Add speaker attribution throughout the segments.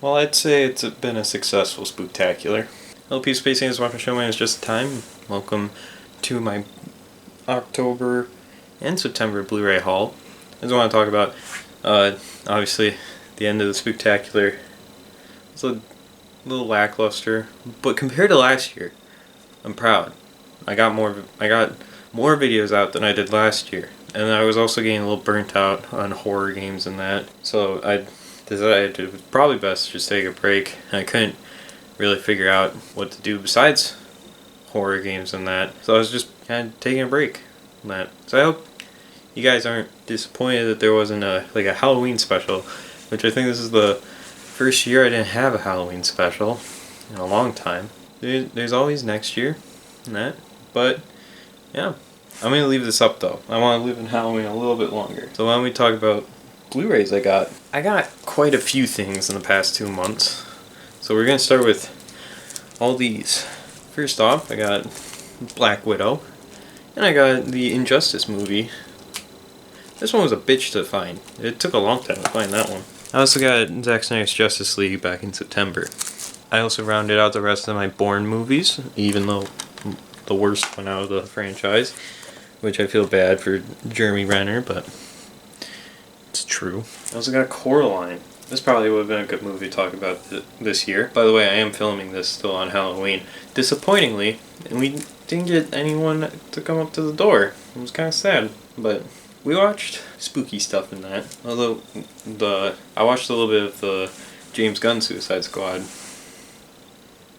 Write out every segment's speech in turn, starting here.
Speaker 1: Well, I'd say it's been a successful spooktacular. LP Spacing is watching show. My name is JustinTime. Welcome to my October and September Blu Ray Haul. I just want to talk about, obviously, the end of the spooktacular. It's a little lackluster, but compared to last year, I'm proud. I got more videos out than I did last year, and I was also getting a little burnt out on horror games and that. So I decided it was probably best to just take a break. And I couldn't really figure out what to do besides horror games and that, so I was just kind of taking a break on that. So I hope you guys aren't disappointed that there wasn't a Halloween special, which I think this is the first year I didn't have a Halloween special in a long time. There's always next year and that, but yeah, I'm gonna leave this up though. I want to live in Halloween a little bit longer. So why don't we talk about Blu-rays I got? I got quite a few things in the past 2 months. So we're gonna start with all these. First off, I got Black Widow, and I got the Injustice movie. This one was a bitch to find. It took a long time to find that one. I also got Zack Snyder's Justice League back in September. I also rounded out the rest of my Bourne movies, even though the worst one out of the franchise, which I feel bad for Jeremy Renner, but it's true. I also got Coraline. This probably would have been a good movie to talk about this year. By the way, I am filming this still on Halloween. Disappointingly, we didn't get anyone to come up to the door. It was kind of sad, but we watched spooky stuff in that. Although I watched a little bit of the James Gunn Suicide Squad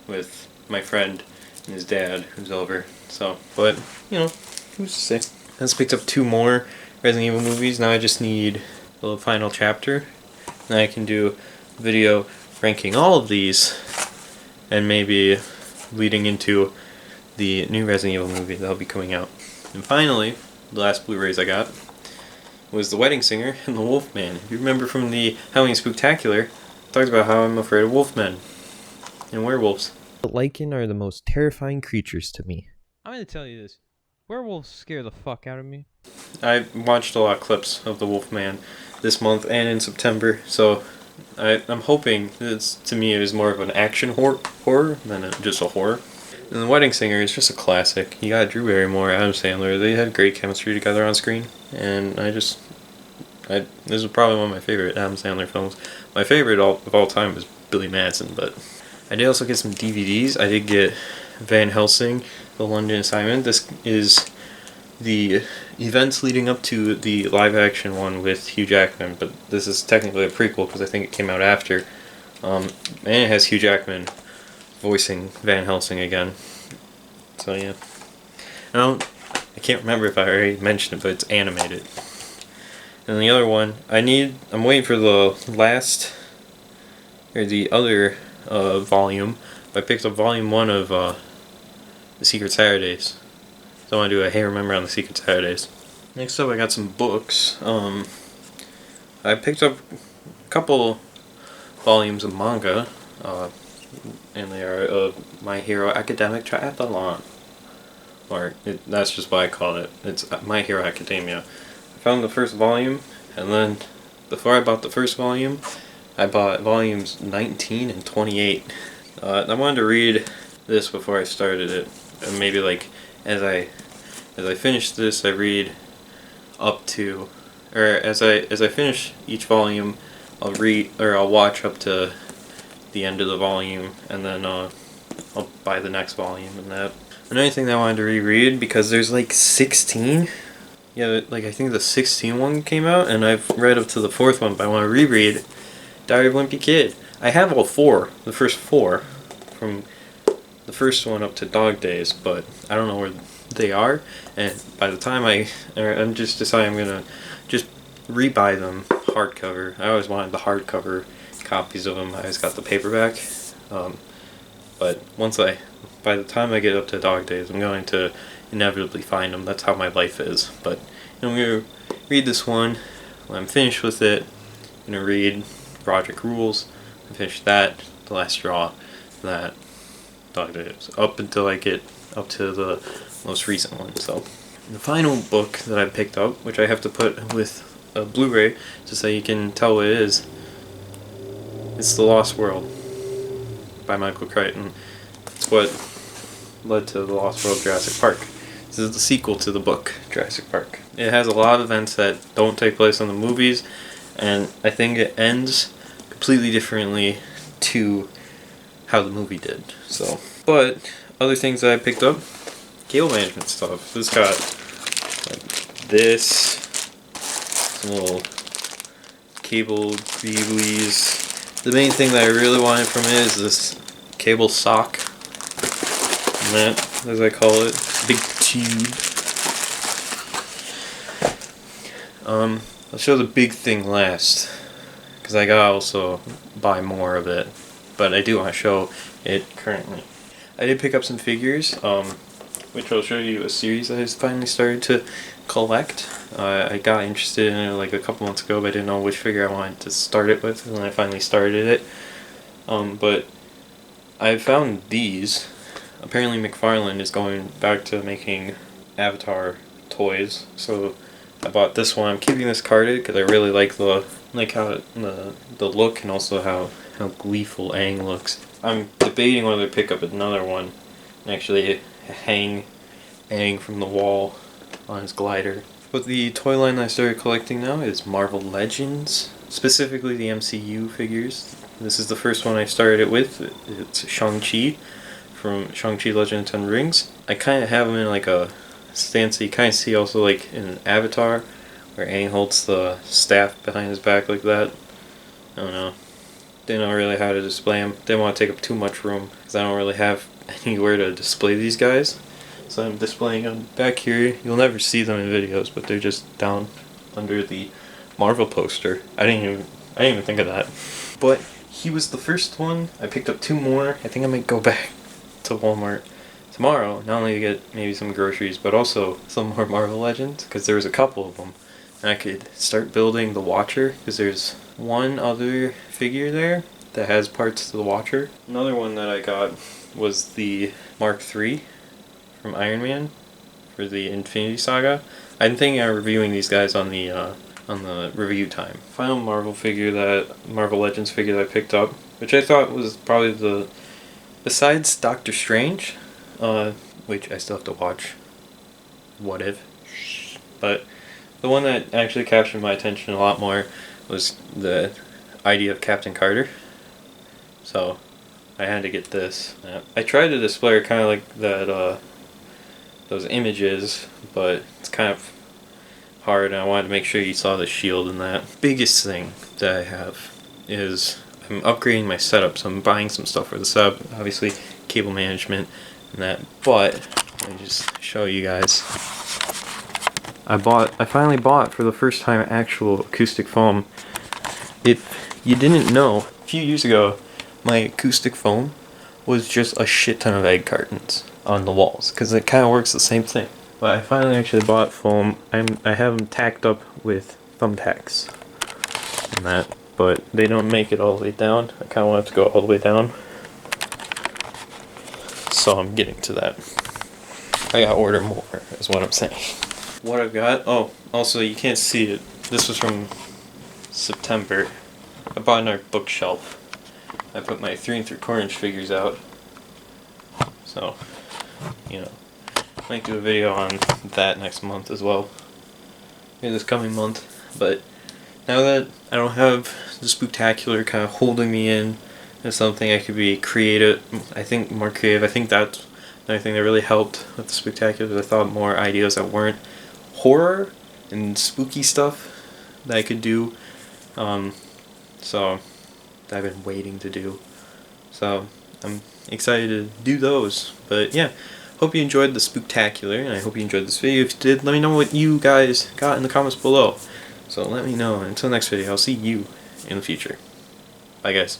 Speaker 1: with my friend and his dad, who's over. So, but you know, who's to say? I just picked up 2 more Resident Evil movies. Now I just need a little final chapter. Then I can do a video ranking all of these, and maybe leading into the new Resident Evil movie that'll be coming out. And finally, the last Blu-rays I got was The Wedding Singer and The Wolfman. If you remember from the Halloween Spooktacular, I talked about how I'm afraid of wolfmen and werewolves. Lichen are the most terrifying creatures to me. I'm gonna tell you this. Werewolves scare the fuck out of me. I watched a lot of clips of The Wolfman this month and in September, so I'm hoping this, to me, is more of an action horror than just a horror. And The Wedding Singer is just a classic. You got Drew Barrymore, Adam Sandler. They had great chemistry together on screen, and this is probably one of my favorite Adam Sandler films. My favorite of all time is Billy Madison, but I did also get some DVDs. I did get Van Helsing, The London Assignment. This is the events leading up to the live-action one with Hugh Jackman, but this is technically a prequel because I think it came out after. And it has Hugh Jackman voicing Van Helsing again. So yeah, I can't remember if I already mentioned it, but it's animated. And the other one, I'm waiting for the other volume. I picked up volume 1 of The Secret Saturdays. So I want to do a Hey Remember on the Secret Saturdays. Next up, I got some books. I picked up a couple volumes of manga, and they are My Hero Academic Triathlon. That's just what I call it. It's My Hero Academia. I found the first volume, and then before I bought the first volume, I bought volumes 19 and 28. I wanted to read this before I started it, and maybe as I finish this, I read up to, or as I finish each volume, I'll watch up to the end of the volume, and then I'll buy the next volume and that. Another thing that I wanted to reread, because there's 16. Yeah, I think the 16 one came out, and I've read up to the 4th one, but I want to reread Diary of a Wimpy Kid. I have all 4, the first 4, from the first one up to Dog Days, but I don't know where they are, and by the time I'm just deciding I'm gonna just rebuy them hardcover. I always wanted the hardcover copies of them. I always got the paperback, but by the time I get up to Dog Days, I'm going to inevitably find them. That's how my life is. But I'm gonna read this one. When I'm finished with it, I'm gonna read Project Rules. I finish that, The Last Straw, that Dog Days, up until I get up to the most recent one. So the final book that I picked up, which I have to put with a Blu-ray just so you can tell what it is, It's The Lost World by Michael Crichton. It's what led to The Lost World Jurassic Park. This is the sequel to the book, Jurassic Park. It has a lot of events that don't take place in the movies, and I think it ends completely differently to how the movie did. So, but other things that I picked up, cable management stuff. This got like this, some little cable greeblies. The main thing that I really wanted from it is this cable sock. And that, as I call it, big tube. I'll show the big thing last, because I gotta also buy more of it, but I do want to show it currently. I did pick up some figures, which I'll show you a series that I finally started to collect. I got interested in it like a couple months ago, but I didn't know which figure I wanted to start it with, and then I finally started it. But I found these. Apparently McFarlane is going back to making Avatar toys, so I bought this one. I'm keeping this carded because I really like how the look, and also how gleeful Aang looks. I'm debating whether to pick up another one and actually hang Aang from the wall on his glider. But the toy line I started collecting now is Marvel Legends, specifically the MCU figures. This is the first one I started it with. It's Shang-Chi from Shang-Chi Legend of Ten Rings. I kind of have him in like a stance that you kind of see also like in Avatar, where Aang holds the staff behind his back like that. I don't know. Didn't know really how to display them. Didn't want to take up too much room because I don't really have anywhere to display these guys. So I'm displaying them back here. You'll never see them in videos, but they're just down under the Marvel poster. I didn't even think of that. But he was the first one. I picked up two more. I think I might go back to Walmart tomorrow, not only to get maybe some groceries, but also some more Marvel Legends, because there was a couple of them. And I could start building the Watcher, because there's one other figure there that has parts to the Watcher. Another one that I got was the Mark III from Iron Man for the Infinity Saga. I'm thinking of reviewing these guys on the review time. Final Marvel Legends figure that I picked up, which I thought was probably besides Doctor Strange, which I still have to watch. What if? But the one that actually captured my attention a lot more was the idea of Captain Carter. So I had to get this. I tried to display kind of like that, those images, but it's kind of hard, and I wanted to make sure you saw the shield in that. Biggest thing that I have is I'm upgrading my setup, so I'm buying some stuff for the setup, obviously cable management and that, but let me just show you guys. I finally bought for the first time actual acoustic foam. If you didn't know, a few years ago my acoustic foam was just a shit ton of egg cartons on the walls, because it kind of works the same thing. But I finally actually bought foam. I have them tacked up with thumbtacks and that, but they don't make it all the way down. I kind of want it to go all the way down, so I'm getting to that. I gotta order more, is what I'm saying. What I've got, oh, also you can't see it, this was from September. I bought another bookshelf. I put my 3 3/4 inch figures out, so, you know, might do a video on that next month as well, in this coming month. But now that I don't have the Spooktacular kind of holding me in as something I could be creative, I think more creative. I think that's another thing that really helped with the Spooktacular. I thought more ideas that weren't horror and spooky stuff that I could do. So that I've been waiting to do. So I'm excited to do those. But yeah, hope you enjoyed the Spooktacular, and I hope you enjoyed this video. If you did, let me know what you guys got in the comments below. So let me know. Until next video, I'll see you in the future. Bye guys.